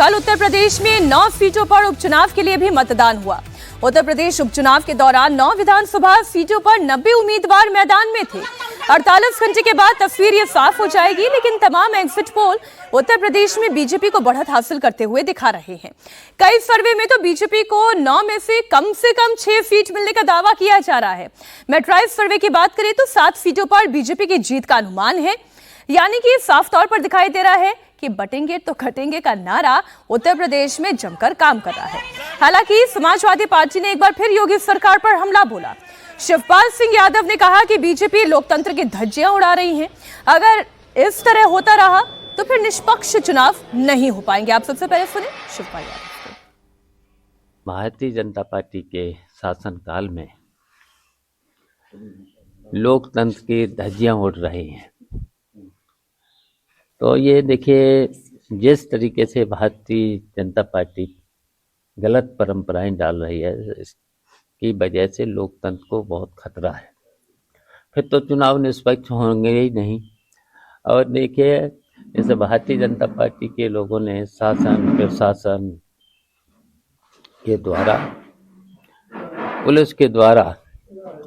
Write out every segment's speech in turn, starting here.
कल उत्तर प्रदेश में 9 सीटों पर उपचुनाव के लिए भी मतदान हुआ। उत्तर प्रदेश उपचुनाव के दौरान 9 विधानसभा सीटों पर 90 उम्मीदवार मैदान में थे। 48 घंटे के बाद तस्वीर ये साफ हो जाएगी, लेकिन तमाम एग्जिट पोल उत्तर प्रदेश में बीजेपी को बढ़त हासिल करते हुए दिखा रहे हैं। कई सर्वे में तो बीजेपी को 9 में से कम 6 सीट मिलने का दावा किया जा रहा है। मेट्राइज सर्वे की बात करें तो 7 सीटों पर बीजेपी की जीत का अनुमान है, यानी कि साफ तौर पर दिखाई दे रहा है कि बटेंगे तो घटेंगे का नारा उत्तर प्रदेश में जमकर काम कर रहा है। हालांकि समाजवादी पार्टी ने एक बार फिर योगी सरकार पर हमला बोला। शिवपाल सिंह यादव ने कहा कि बीजेपी लोकतंत्र की धज्जियां उड़ा रही है। अगर इस तरह होता रहा तो फिर निष्पक्ष चुनाव नहीं हो पाएंगे। आप सबसे पहले सुने शिवपाल यादव। भारतीय जनता पार्टी के शासनकाल में लोकतंत्र की धज्जियां उड़ रही हैं। तो ये देखिए, जिस तरीके से भारतीय जनता पार्टी गलत परंपराएं डाल रही है, इसकी वजह से लोकतंत्र को बहुत खतरा है। फिर तो चुनाव निष्पक्ष होंगे ही नहीं। और देखिए, जैसे भारतीय जनता पार्टी के लोगों ने शासन प्रशासन के द्वारा, पुलिस के द्वारा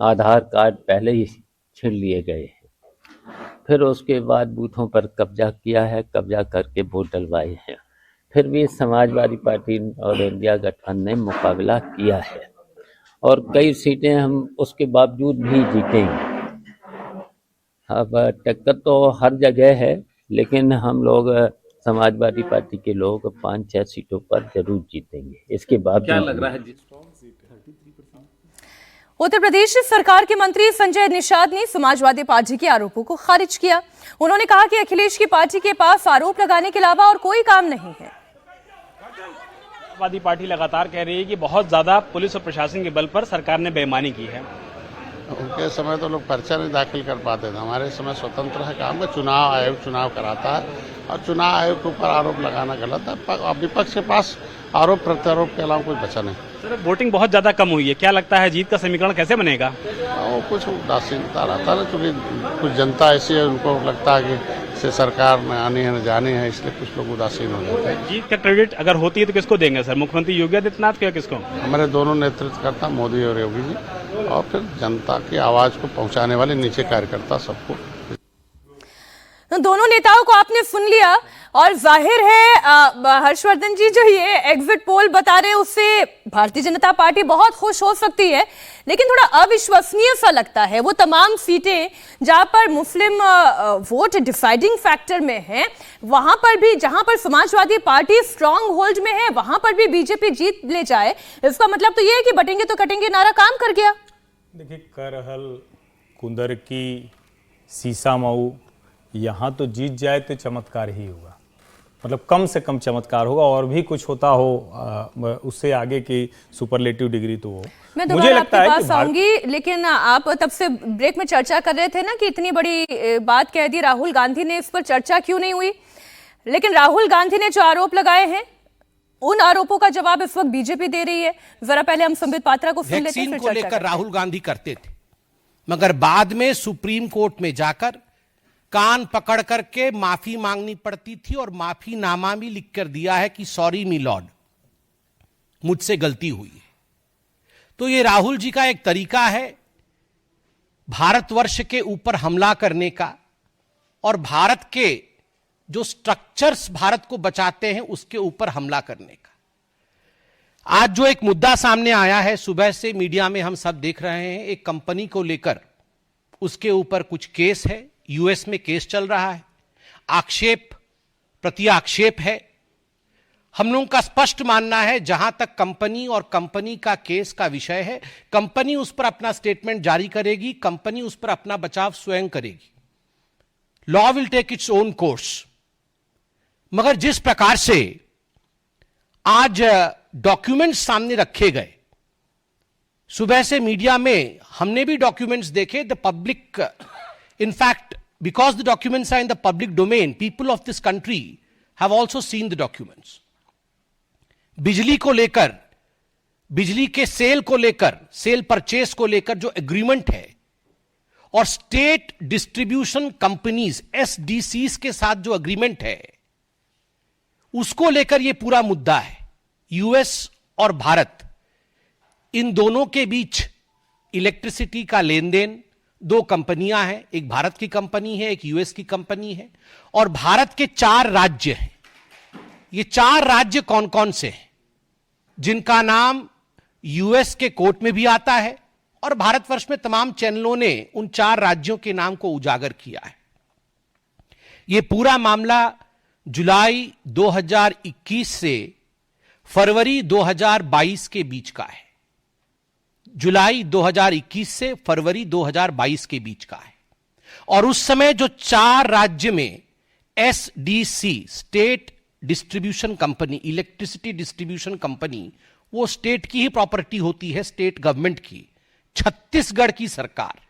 आधार कार्ड पहले ही छीन लिए गए, फिर उसके बाद बूथों पर कब्जा किया है, कब्जा करके वोट डलवाए हैं। फिर भी समाजवादी पार्टी और इंडिया गठबंधन ने मुकाबला किया है और कई सीटें हम उसके बावजूद भी जीतेंगे। अब टक्कर तो हर जगह है, लेकिन हम लोग समाजवादी पार्टी के लोग 5-6 सीटों पर जरूर जीतेंगे। इसके बाद क्या लग रहा है? उत्तर प्रदेश सरकार के मंत्री संजय निषाद ने समाजवादी पार्टी के आरोपों को खारिज किया। उन्होंने कहा कि अखिलेश की पार्टी के पास आरोप लगाने के अलावा और कोई काम नहीं है। समाजवादी पार्टी लगातार कह रही है कि बहुत ज्यादा पुलिस और प्रशासन के बल पर सरकार ने बेईमानी की है। उनके समय तो लोग पर्चा नहीं दाखिल कर पाते थे। हमारे समय स्वतंत्र है काम का, चुनाव आयोग चुनाव कराता है और चुनाव आयोग के ऊपर आरोप लगाना गलत है। विपक्ष के पास आरोप प्रत्यारोप के अलावा कुछ बचा नहीं। सर, वोटिंग बहुत ज्यादा कम हुई है, क्या लगता है जीत का समीकरण कैसे बनेगा? वो कुछ उदासीनता रहता है, क्योंकि कुछ जनता ऐसी है, उनको लगता है कि इसे सरकार में आनी है न जानी है, इसलिए कुछ लोग उदासीन हो जाते हैं। जीत का क्रेडिट अगर होती है तो किसको देंगे सर? मुख्यमंत्री योगी आदित्यनाथ या किसको? हमारे दोनों नेतृत्वकर्ता मोदी और योगी जी, और फिर जनता की आवाज को पहुंचाने वाले नीचे कार्यकर्ता सबको। दोनों नेताओं को आपने सुन लिया और जाहिर है हर्षवर्धन जी, जो ये एग्जिट पोल बता रहे हैं उससे भारतीय जनता पार्टी बहुत खुश हो सकती है, लेकिन थोड़ा अविश्वसनीय सा लगता है। वो तमाम सीटें जहां पर मुस्लिम वोट डिसाइडिंग फैक्टर में है, वहां पर भी जहां पर समाजवादी पार्टी स्ट्रांग होल्ड में है, वहां पर भी बीजेपी जीत ले जाए, इसका मतलब तो ये है कि बटेंगे तो कटेंगे नारा काम कर गया। देखिए, करहल, कुंदरकी, सीसामऊ, यहाँ तो जीत जाए तो चमत्कार ही होगा। मतलब कम से कम चमत्कार होगा, और भी कुछ होता हो उससे आगे की सुपरलेटिव डिग्री तो हो। मैं दोबारा आपके पास आऊंगी, लेकिन आप तब से ब्रेक में चर्चा कर रहे थे ना कि इतनी बड़ी बात कह दी राहुल गांधी ने, इस पर चर्चा क्यों नहीं हुई? लेकिन राहुल गांधी ने जो आरोप लगाए हैं, उन आरोपों का जवाब इस वक्त बीजेपी दे रही है। जरा पहले हम संबित पात्रा को सुन लेते हैं, फिर को लेकर राहुल गांधी करते थे, मगर बाद में सुप्रीम कोर्ट में जाकर कान पकड़ करके माफी मांगनी पड़ती थी, और माफीनामा भी लिख कर दिया है कि सॉरी मी लॉर्ड, मुझसे गलती हुई है। तो ये राहुल जी का एक तरीका है भारतवर्ष के ऊपर हमला करने का, और भारत के जो स्ट्रक्चर्स भारत को बचाते हैं उसके ऊपर हमला करने का। आज जो एक मुद्दा सामने आया है, सुबह से मीडिया में हम सब देख रहे हैं, एक कंपनी को लेकर उसके ऊपर कुछ केस है, यूएस में केस चल रहा है, आक्षेप प्रति आक्षेप है। हम लोगों का स्पष्ट मानना है, जहां तक कंपनी और कंपनी का केस का विषय है, कंपनी उस पर अपना स्टेटमेंट जारी करेगी, कंपनी उस पर अपना बचाव स्वयं करेगी। Law will take its own course. मगर जिस प्रकार से आज डॉक्यूमेंट्स सामने रखे गए, सुबह से मीडिया में हमने भी डॉक्यूमेंट्स देखे, the public, in fact, because the documents are in the public domain, people of this country have also seen the documents. बिजली को लेकर, बिजली के सेल को लेकर, सेल परचेस को लेकर जो एग्रीमेंट है, और स्टेट डिस्ट्रीब्यूशन कंपनीज एसडीसीज के साथ जो एग्रीमेंट है, उसको लेकर यह पूरा मुद्दा है। यूएस और भारत, इन दोनों के बीच इलेक्ट्रिसिटी का लेन देन, दो कंपनियां हैं, एक भारत की कंपनी है, एक यूएस की कंपनी है, और भारत के 4 राज्य हैं। ये 4 राज्य कौन कौन से हैं, जिनका नाम यूएस के कोर्ट में भी आता है और भारतवर्ष में तमाम चैनलों ने उन 4 राज्यों के नाम को उजागर किया है। यह पूरा मामला जुलाई 2021 से फरवरी 2022 के बीच का है। जुलाई 2021 से फरवरी 2022 के बीच का है। और उस समय जो 4 राज्य में SDC, state distribution company, electricity distribution company, वो स्टेट की ही प्रॉपर्टी होती है, स्टेट गवर्नमेंट की। छत्तीसगढ़ की सरकार,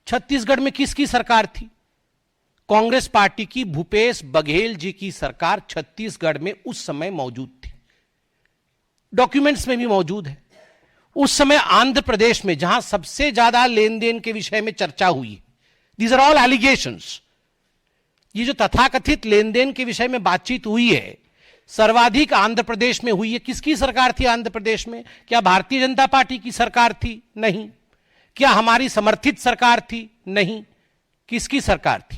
छत्तीसगढ़ में किसकी सरकार थी? कांग्रेस पार्टी की, भूपेश बघेल जी की सरकार छत्तीसगढ़ में उस समय मौजूद थी। डॉक्यूमेंट्स में भी मौजूद है। उस समय आंध्र प्रदेश में, जहां सबसे ज्यादा लेन देन के विषय में चर्चा हुई, दीज आर ऑल एलिगेशंस, ये जो तथाकथित लेन देन के विषय में बातचीत हुई है, सर्वाधिक आंध्र प्रदेश में हुई है। किसकी सरकार थी आंध्र प्रदेश में? क्या भारतीय जनता पार्टी की सरकार थी? नहीं। क्या हमारी समर्थित सरकार थी? नहीं। किसकी सरकार थी?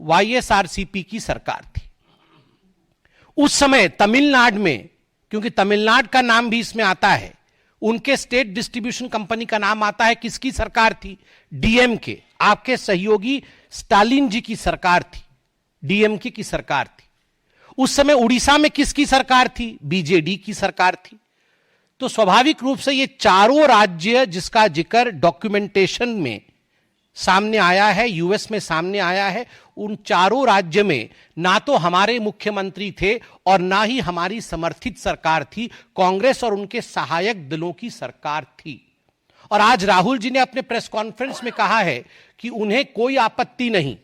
वाईएसआरसीपी की सरकार थी। उस समय तमिलनाडु में, क्योंकि तमिलनाडु का नाम भी इसमें आता है, उनके स्टेट डिस्ट्रीब्यूशन कंपनी का नाम आता है। किसकी सरकार थी? डीएमके, आपके सहयोगी स्टालिन जी की सरकार थी, डीएमके की सरकार थी। उस समय उड़ीसा में किसकी सरकार थी? बीजेडी की सरकार थी। तो स्वाभाविक रूप से ये चारों राज्य जिसका जिक्र डॉक्यूमेंटेशन में सामने आया है, यूएस में सामने आया है, उन चारों राज्य में ना तो हमारे मुख्यमंत्री थे और ना ही हमारी समर्थित सरकार थी, कांग्रेस और उनके सहायक दलों की सरकार थी। और आज राहुल जी ने अपने प्रेस कॉन्फ्रेंस में कहा है कि उन्हें कोई आपत्ति नहीं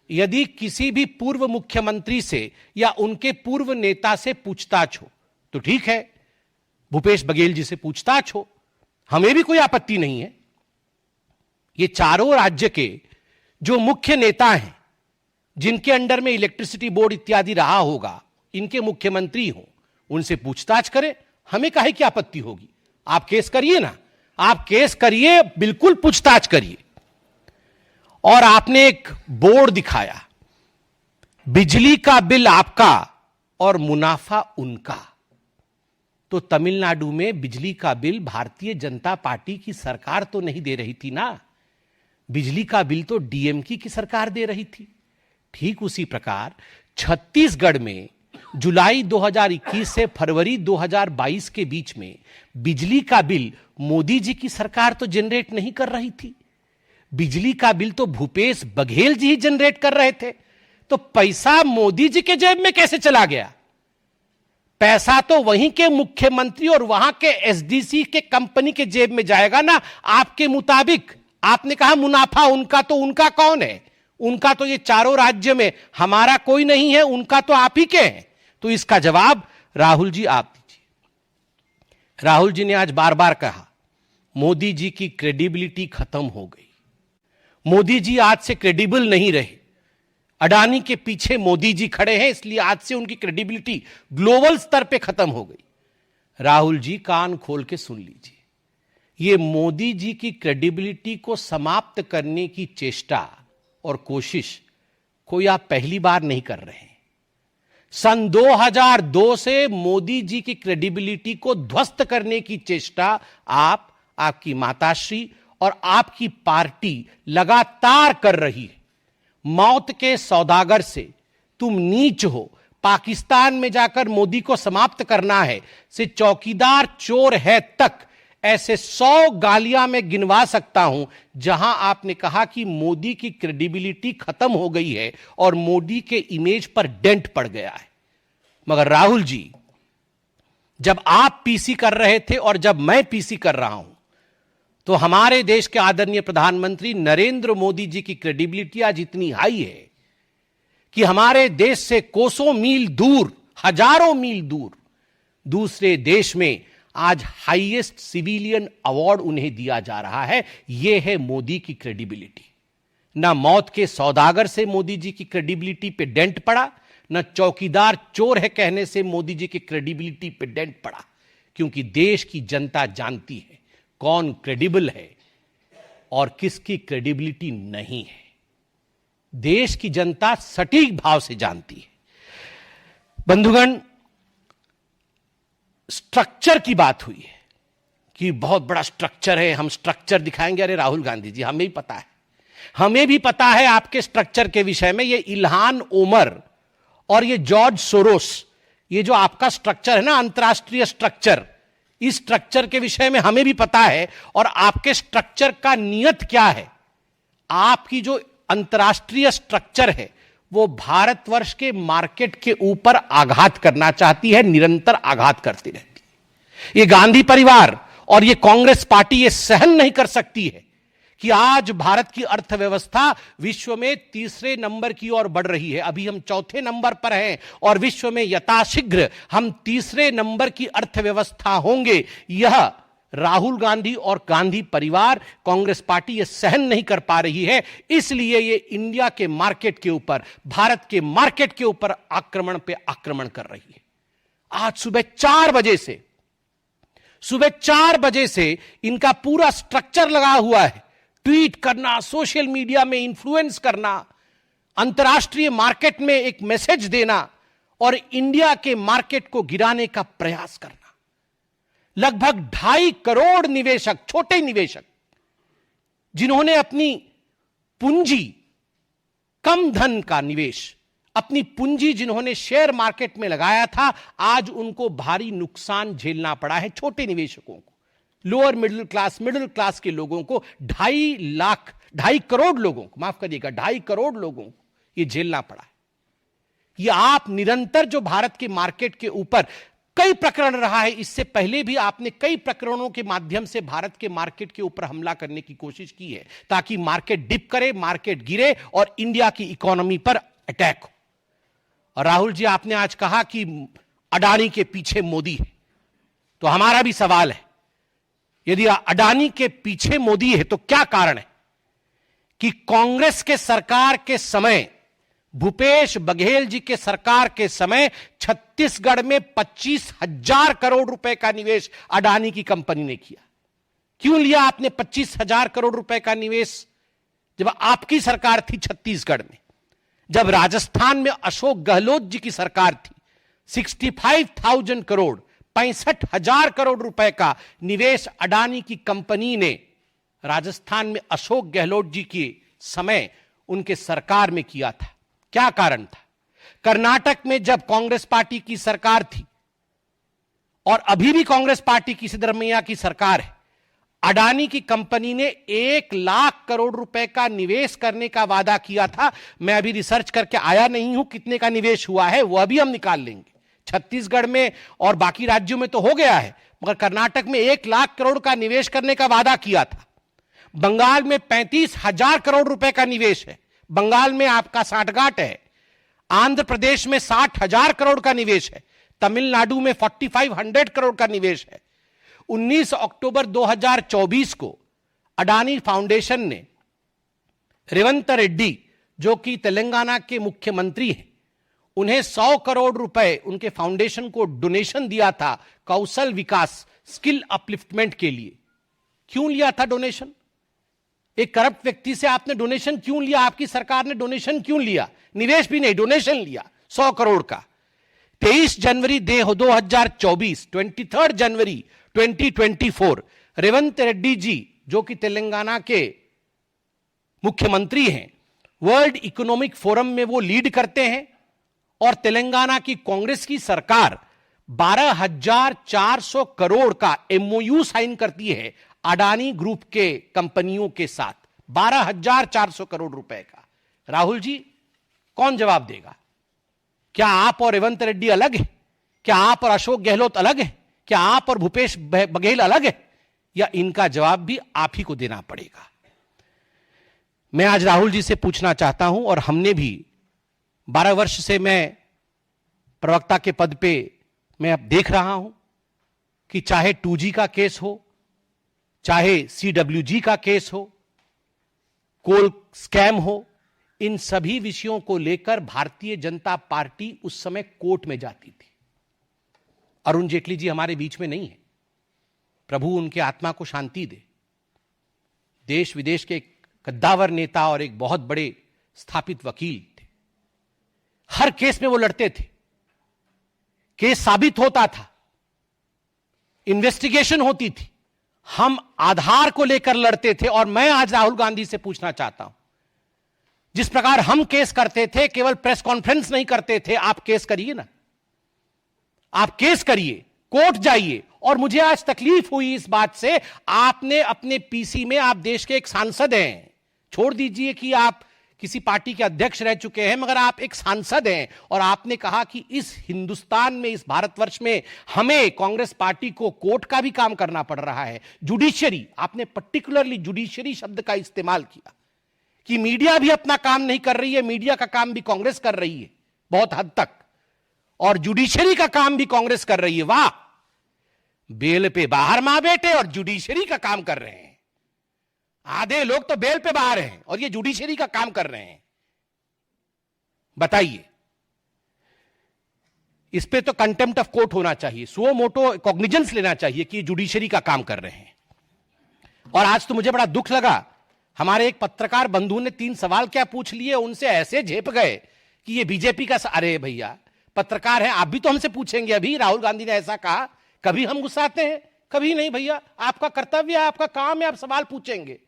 यदि किसी भी पूर्व मुख्यमंत्री से या उनके पूर्व नेता से पूछताछ हो, तो ठीक है, भूपेश बघेल जी से पूछताछ हो, हमें भी कोई आपत्ति नहीं है। ये चारों राज्य के जो मुख्य नेता हैं, जिनके अंडर में इलेक्ट्रिसिटी बोर्ड इत्यादि रहा होगा, इनके मुख्यमंत्री हो, उनसे पूछताछ करें, हमें काहे की आपत्ति होगी? आप केस करिए ना, आप केस करिए, बिल्कुल पूछताछ करिए। और आपने एक बोर्ड दिखाया, बिजली का बिल आपका और मुनाफा उनका। तो तमिलनाडु में बिजली का बिल भारतीय जनता पार्टी की सरकार तो नहीं दे रही थी ना, बिजली का बिल तो डीएमके की सरकार दे रही थी। ठीक उसी प्रकार छत्तीसगढ़ में जुलाई 2021 से फरवरी 2022 के बीच में बिजली का बिल मोदी जी की सरकार तो जनरेट नहीं कर रही थी, बिजली का बिल तो भूपेश बघेल जी ही जनरेट कर रहे थे। तो पैसा मोदी जी के जेब में कैसे चला गया? पैसा तो वहीं के मुख्यमंत्री और वहां के एसडीसी के कंपनी के जेब में जाएगा ना, आपके मुताबिक। आपने कहा मुनाफा उनका, तो उनका कौन है? उनका तो ये चारों राज्य में हमारा कोई नहीं है, उनका तो आप ही के हैं। तो इसका जवाब राहुल जी आप दीजिए। राहुल जी ने आज बार बार कहा मोदी जी की क्रेडिबिलिटी खत्म हो गई, मोदी जी आज से क्रेडिबल नहीं रहे, अडानी के पीछे मोदी जी खड़े हैं, इसलिए आज से उनकी क्रेडिबिलिटी ग्लोबल स्तर पे खत्म हो गई। राहुल जी कान खोल के सुन लीजिए, ये मोदी जी की क्रेडिबिलिटी को समाप्त करने की चेष्टा और कोशिश कोई आप पहली बार नहीं कर रहे हैं। सन 2002 से मोदी जी की क्रेडिबिलिटी को ध्वस्त करने की चेष्टा आप, आपकी माताश्री और आपकी पार्टी लगातार कर रही है। मौत के सौदागर से तुम नीच हो, पाकिस्तान में जाकर मोदी को समाप्त करना है, से चौकीदार चोर है तक, ऐसे 100 गालियां मैं गिनवा सकता हूं जहां आपने कहा कि मोदी की क्रेडिबिलिटी खत्म हो गई है और मोदी के इमेज पर डेंट पड़ गया है। मगर राहुल जी, जब आप पीसी कर रहे थे और जब मैं पीसी कर रहा हूं, तो हमारे देश के आदरणीय प्रधानमंत्री नरेंद्र मोदी जी की क्रेडिबिलिटी आज इतनी हाई है कि हमारे देश से कोसों मील दूर, हजारों मील दूर दूसरे देश में आज हाईएस्ट सिविलियन अवार्ड उन्हें दिया जा रहा है। यह है मोदी की क्रेडिबिलिटी। ना मौत के सौदागर से मोदी जी की क्रेडिबिलिटी पे डेंट पड़ा, न चौकीदार चोर है कहने से मोदी जी की क्रेडिबिलिटी पे डेंट पड़ा, क्योंकि देश की जनता जानती है कौन क्रेडिबल है और किसकी क्रेडिबिलिटी नहीं है। देश की जनता सटीक भाव से जानती है। बंधुगण, स्ट्रक्चर की बात हुई है कि बहुत बड़ा स्ट्रक्चर है, हम स्ट्रक्चर दिखाएंगे। अरे राहुल गांधी जी, हमें भी पता है आपके स्ट्रक्चर के विषय में। ये इल्हान ओमर और ये जॉर्ज सोरोस, ये जो आपका स्ट्रक्चर है ना, अंतरराष्ट्रीय स्ट्रक्चर, इस स्ट्रक्चर के विषय में हमें भी पता है। और आपके स्ट्रक्चर का नियत क्या है? आपकी जो अंतरराष्ट्रीय स्ट्रक्चर है वो भारतवर्ष के मार्केट के ऊपर आघात करना चाहती है, निरंतर आघात करती रहती है। ये गांधी परिवार और ये कांग्रेस पार्टी ये सहन नहीं कर सकती है कि आज भारत की अर्थव्यवस्था विश्व में तीसरे नंबर की ओर बढ़ रही है। अभी हम चौथे नंबर पर हैं और विश्व में यथाशीघ्र हम तीसरे नंबर की अर्थव्यवस्था होंगे। यह राहुल गांधी और गांधी परिवार, कांग्रेस पार्टी ये सहन नहीं कर पा रही है। इसलिए ये इंडिया के मार्केट के ऊपर, भारत के मार्केट के ऊपर आक्रमण पे आक्रमण कर रही है। आज सुबह 4 बजे से इनका पूरा स्ट्रक्चर लगा हुआ है। ट्वीट करना, सोशल मीडिया में इन्फ्लुएंस करना, अंतरराष्ट्रीय मार्केट में एक मैसेज देना और इंडिया के मार्केट को गिराने का प्रयास करना। लगभग 2.5 करोड़ निवेशक, छोटे निवेशक, जिन्होंने अपनी पूंजी, कम धन का निवेश, अपनी पूंजी जिन्होंने शेयर मार्केट में लगाया था, आज उनको भारी नुकसान झेलना पड़ा है। छोटे निवेशकों को, लोअर मिडिल क्लास के लोगों को, 2.5 करोड़ लोगों को, माफ करिएगा, 2.5 करोड़ लोगों को यह झेलना पड़ा है। यह आप निरंतर जो भारत के मार्केट के ऊपर कई प्रकरण रहा है, इससे पहले भी आपने कई प्रकरणों के माध्यम से भारत के मार्केट के ऊपर हमला करने की कोशिश की है, ताकि मार्केट डिप करे, मार्केट गिरे और इंडिया की इकोनॉमी पर अटैक हो। और राहुल जी, आपने आज कहा कि अडानी के पीछे मोदी है, तो हमारा भी सवाल है, यदि अडानी के पीछे मोदी है तो क्या कारण है कि कांग्रेस के सरकार के समय, भूपेश बघेल जी के सरकार के समय छत्तीसगढ़ में 25,000 करोड़ रुपए का निवेश अडानी की कंपनी ने किया। क्यों लिया आपने 25,000 करोड़ रुपए का निवेश जब आपकी सरकार थी छत्तीसगढ़ में? जब राजस्थान में अशोक गहलोत जी की सरकार थी, 65,000 करोड़, 65,000 करोड़ रुपए का निवेश अडानी की कंपनी ने राजस्थान में अशोक गहलोत जी के समय उनके सरकार में किया था। क्या कारण था? कर्नाटक में जब कांग्रेस पार्टी की सरकार थी और अभी भी कांग्रेस पार्टी की सिद्धरामैया की सरकार है, अडानी की कंपनी ने 1 लाख करोड़ रुपए का निवेश करने का वादा किया था। मैं अभी रिसर्च करके आया नहीं हूं कितने का निवेश हुआ है, वह भी हम निकाल लेंगे। छत्तीसगढ़ में और बाकी राज्यों में तो हो गया है, मगर कर्नाटक में 1 लाख करोड़ का निवेश करने का वादा किया था। बंगाल में 35,000 करोड़ रुपए का निवेश है, बंगाल में आपका साठगांठ है। आंध्र प्रदेश में 60,000 करोड़ का निवेश है, तमिलनाडु में 4,500 करोड़ का निवेश है। 19 अक्टूबर 2024 को अडानी फाउंडेशन ने रेवंत रेड्डी, जो कि तेलंगाना के मुख्यमंत्री हैं, उन्हें 100 करोड़ रुपए उनके फाउंडेशन को डोनेशन दिया था कौशल विकास, स्किल अपलिफ्टमेंट के लिए। क्यों लिया था डोनेशन? एक करप्ट व्यक्ति से आपने डोनेशन क्यों लिया? आपकी सरकार ने डोनेशन क्यों लिया? निवेश भी नहीं, डोनेशन लिया 100 करोड़ का। 23 जनवरी 2024, 23 जनवरी 2024, रेवंत रेड्डी जी, जो कि तेलंगाना के मुख्यमंत्री हैं, वर्ल्ड इकोनॉमिक फोरम में वो लीड करते हैं और तेलंगाना की कांग्रेस की सरकार 12,400 करोड़ का एमओयू साइन करती है अडानी ग्रुप के कंपनियों के साथ, 12,400 करोड़ रुपए का। राहुल जी, कौन जवाब देगा? क्या आप और रेवंत रेड्डी अलग है? क्या आप और अशोक गहलोत अलग है? क्या आप और भूपेश बघेल अलग है? या इनका जवाब भी आप ही को देना पड़ेगा? मैं आज राहुल जी से पूछना चाहता हूं, और हमने भी 12 वर्ष से मैं प्रवक्ता के पद पे मैं अब देख रहा हूं कि चाहे 2G का केस हो, चाहे CWG का केस हो, कोल स्कैम हो, इन सभी विषयों को लेकर भारतीय जनता पार्टी उस समय कोर्ट में जाती थी। अरुण जेटली जी हमारे बीच में नहीं है, प्रभु उनके आत्मा को शांति दे। देश विदेश के एक कद्दावर नेता और एक बहुत बड़े स्थापित वकील थे। हर केस में वो लड़ते थे, केस साबित होता था, इन्वेस्टिगेशन होती थी, हम आधार को लेकर लड़ते थे। और मैं आज राहुल गांधी से पूछना चाहता हूं, जिस प्रकार हम केस करते थे, केवल प्रेस कॉन्फ्रेंस नहीं करते थे, आप केस करिए ना, आप केस करिए, कोर्ट जाइए। और मुझे आज तकलीफ हुई इस बात से, आपने अपने पीसी में, आप देश के एक सांसद हैं, छोड़ दीजिए कि आप किसी पार्टी के अध्यक्ष रह चुके हैं, मगर आप एक सांसद हैं, और आपने कहा कि इस हिंदुस्तान में, इस भारतवर्ष में हमें, कांग्रेस पार्टी को कोर्ट का भी काम करना पड़ रहा है, जुडिशरी, आपने पर्टिकुलरली जुडिशरी शब्द का इस्तेमाल किया कि मीडिया भी अपना काम नहीं कर रही है, मीडिया का काम भी कांग्रेस कर रही है बहुत हद तक, और जुडिशरी का काम भी कांग्रेस कर रही है। वाह, बेल पे बाहर मां बेटे और जुडिशरी का काम कर रहे हैं। आधे लोग तो बेल पे बाहर हैं और ये जुडिशरी का काम कर रहे हैं। बताइए, इस पे तो कंटेम्प्ट ऑफ कोर्ट होना चाहिए, सुओ मोटो कॉग्निजेंस लेना चाहिए कि जुडिशरी का काम कर रहे हैं। और आज तो मुझे बड़ा दुख लगा, हमारे एक पत्रकार बंधु ने 3 सवाल क्या पूछ लिए, उनसे ऐसे झेप गए कि ये बीजेपी का। अरे भैया, पत्रकार हैं, आप भी तो हमसे पूछेंगे। अभी राहुल गांधी ने ऐसा कहा, कभी हम गुस्साते हैं? कभी नहीं भैया, आपका कर्तव्य है, आपका काम है, आप सवाल पूछेंगे।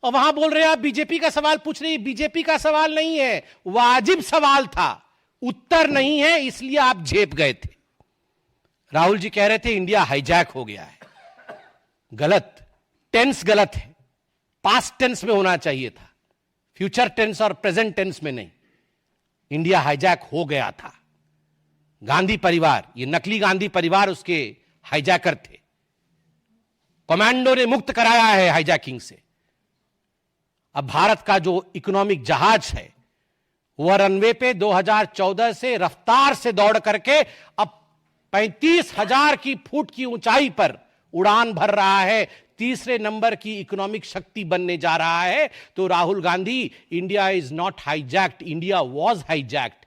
और वहां बोल रहे हैं आप बीजेपी का सवाल पूछ रही है। बीजेपी का सवाल नहीं है, वाजिब सवाल था, उत्तर नहीं है, इसलिए आप झेप गए थे। राहुल जी कह रहे थे इंडिया हाईजैक हो गया है। गलत, टेंस गलत है, पास्ट टेंस में होना चाहिए था, फ्यूचर टेंस और प्रेजेंट टेंस में नहीं। इंडिया हाईजैक हो गया था। गांधी परिवार, ये नकली गांधी परिवार उसके हाईजैकर थे। कमांडो ने मुक्त कराया है हाईजैकिंग से। अब भारत का जो इकोनॉमिक जहाज है वह रनवे पे 2014 से रफ्तार से दौड़ करके अब 35,000 की फुट की ऊंचाई पर उड़ान भर रहा है, तीसरे नंबर की इकोनॉमिक शक्ति बनने जा रहा है। तो Rahul Gandhi, India is not hijacked, India was hijacked.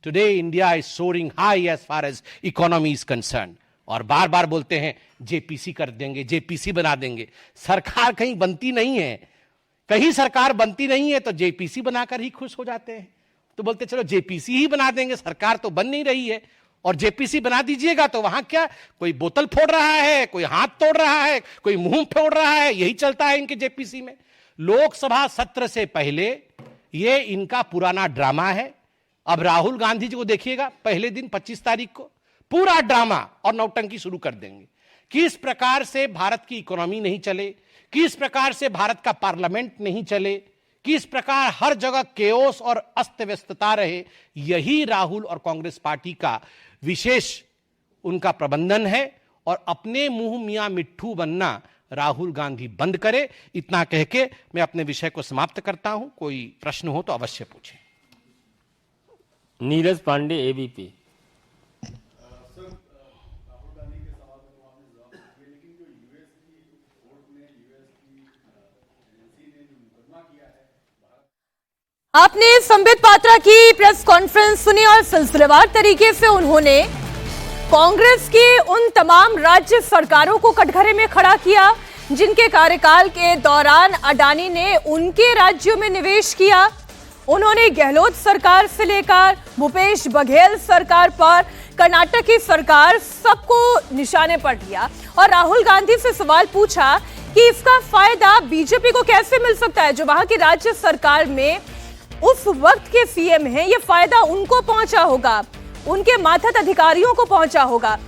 Today India is soaring high as far as economy is concern. और बार बार बोलते हैं जेपीसी कर देंगे, जेपीसी बना देंगे। सरकार कहीं बनती नहीं है, कहीं सरकार बनती नहीं है तो जेपीसी बनाकर ही खुश हो जाते हैं। तो बोलते चलो जेपीसी ही बना देंगे, सरकार तो बन नहीं रही है। और जेपीसी बना दीजिएगा तो वहां क्या, कोई बोतल फोड़ रहा है, कोई हाथ तोड़ रहा है, कोई मुंह फोड़ रहा है, यही चलता है इनके जेपीसी में। लोकसभा सत्र से पहले ये इनका पुराना ड्रामा है। अब राहुल गांधी जी को देखिएगा, पहले दिन 25 तारीख को पूरा ड्रामा और नौटंकी शुरू कर देंगे। किस प्रकार से भारत की इकोनॉमी नहीं चले, किस प्रकार से भारत का पार्लियामेंट नहीं चले, किस प्रकार हर जगह केओस और अस्त व्यस्तता रहे, यही राहुल और कांग्रेस पार्टी का विशेष उनका प्रबंधन है। और अपने मुंह मियां मिट्ठू बनना राहुल गांधी बंद करे। इतना कह के मैं अपने विषय को समाप्त करता हूं। कोई प्रश्न हो तो अवश्य पूछें। नीरज पांडे, एबीपी। आपने संबित पात्रा की प्रेस कॉन्फ्रेंस सुनी और सिलसिलेवार तरीके से उन्होंने कांग्रेस की उन तमाम राज्य सरकारों को कटघरे में खड़ा किया जिनके कार्यकाल के दौरान अडानी ने उनके राज्यों में निवेश किया। उन्होंने गहलोत सरकार से लेकर भूपेश बघेल सरकार पर कर्नाटक की सरकार सबको निशाने पर लिया और राहुल गांधी से सवाल पूछा कि इसका फायदा बीजेपी को कैसे मिल सकता है, जो वहां की राज्य सरकार में उस वक्त के सीएम हैं, ये फायदा उनको पहुंचा होगा, उनके मातहत अधिकारियों को पहुंचा होगा।